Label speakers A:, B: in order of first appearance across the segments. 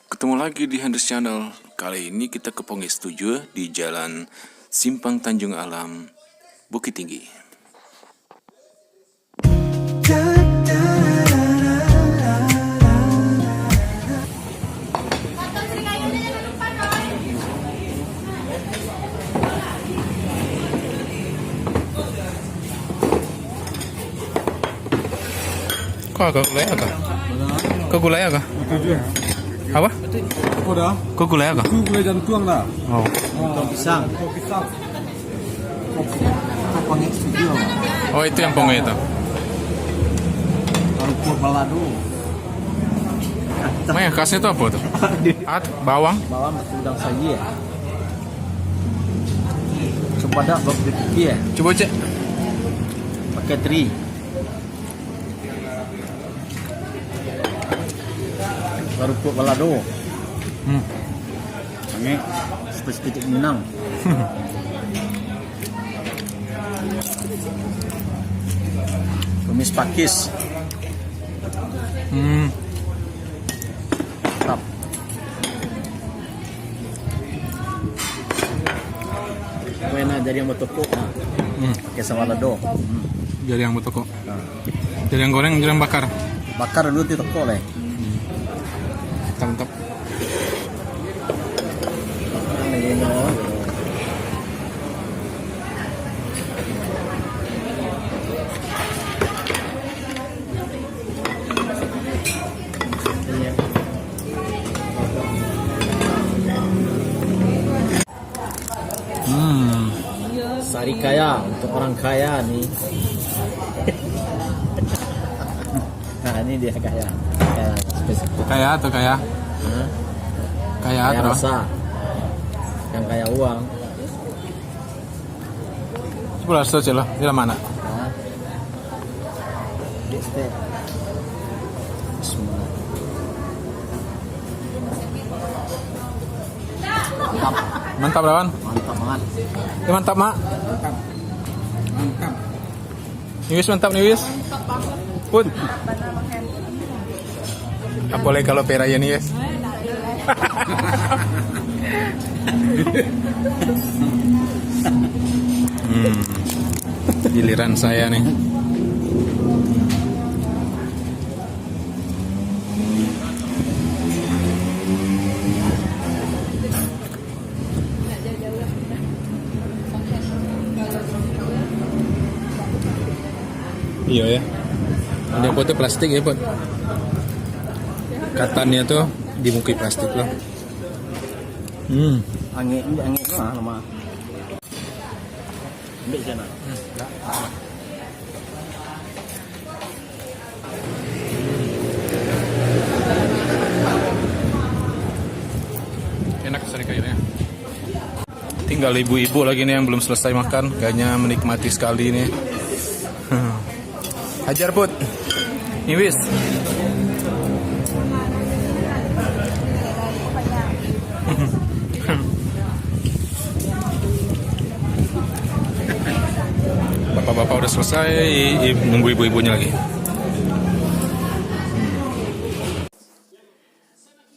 A: Ketemu lagi di Hendris Channel. Kali ini kita ke Ponges 7 di Jalan Simpang Tanjung Alam, Bukit Tinggi. Kok agak gulai agak? Kok gulai agak? Apa?
B: Udah.
A: Kok gulai agak?
B: Itu gulai jantung lah.
A: Oh.
B: Pisang. Pisang. Ponges studio.
A: Oh, itu yang ponge itu.
B: Rumput balado.
A: Maya, khasnya itu apa tuh? Bawang?
B: Bawang udang saji ya. Coba dah blok dipikir ya.
A: Coba cek.
B: Pakai teri. Rumput balado. Ini sedikit Minang. Tumis pakis. Tap. Buena dari yang bertoko. Pakai sama lado.
A: Jadi yang buat toko. Jadi yang goreng, jadi yang bakar.
B: Bakar dulu di toko leh.
A: Mantap.
B: Sari kaya untuk orang kaya nih. Nah ini dia kaya. Kaya spesifik.
A: Kaya atau kaya?
B: Hah?
A: Kaya
B: Kaya
A: terus.
B: rasa. Yang kaya uang.
A: Coba search lah, di mana?
B: Hah? Di step. Bismillah. Mantap.
A: Mantap, Rawan.
B: Mantap banget.
A: Ya, mantap, Mak.
B: Mantap.
A: Niwis mantap, Niwis. Pun. Apalagi kalau peraya nih, guys. Giliran saya nih. Iya ya. Dia potnya plastik ya, Pot. Katannya tuh dimungkit plastik loh.
B: Angin lah nama. Ambil sana.
A: Enak sekali kayaknya. Tinggal ibu-ibu lagi nih yang belum selesai makan, kayaknya menikmati sekali nih. Hajar, Put. Niwis. Bapak-bapak udah selesai, nunggu ibu-ibunya lagi.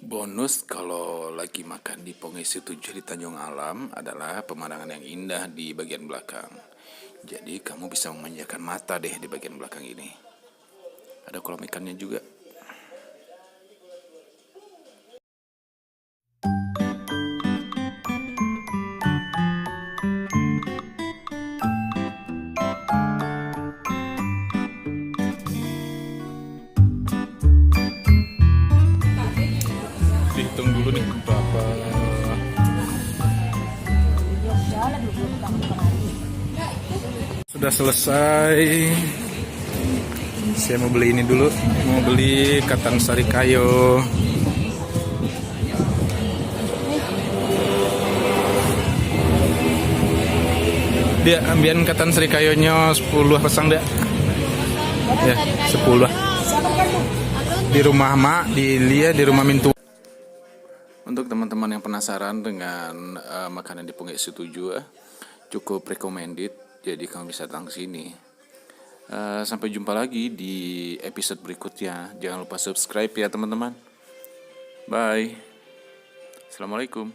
A: Bonus kalau lagi makan di Ponges 7 di Tanjung Alam adalah pemandangan yang indah di bagian belakang. Jadi kamu bisa memanjakan mata deh di bagian belakang ini. Ada kolam ikannya juga. Dihitung dulu nih berapa. Sudah selesai. Saya mau beli ini dulu. Mau beli katan sari kayo. Dia ambian katan sari kayonya 10 pasang deh. Ya, 10. Di rumah Mak, di Lia, di rumah Mintu. Untuk teman-teman yang penasaran dengan makanan di Ponges 7, cukup recommended. Jadi kamu bisa datang ke sini. Sampai jumpa lagi di episode berikutnya. Jangan lupa subscribe ya teman-teman. Bye. Assalamualaikum.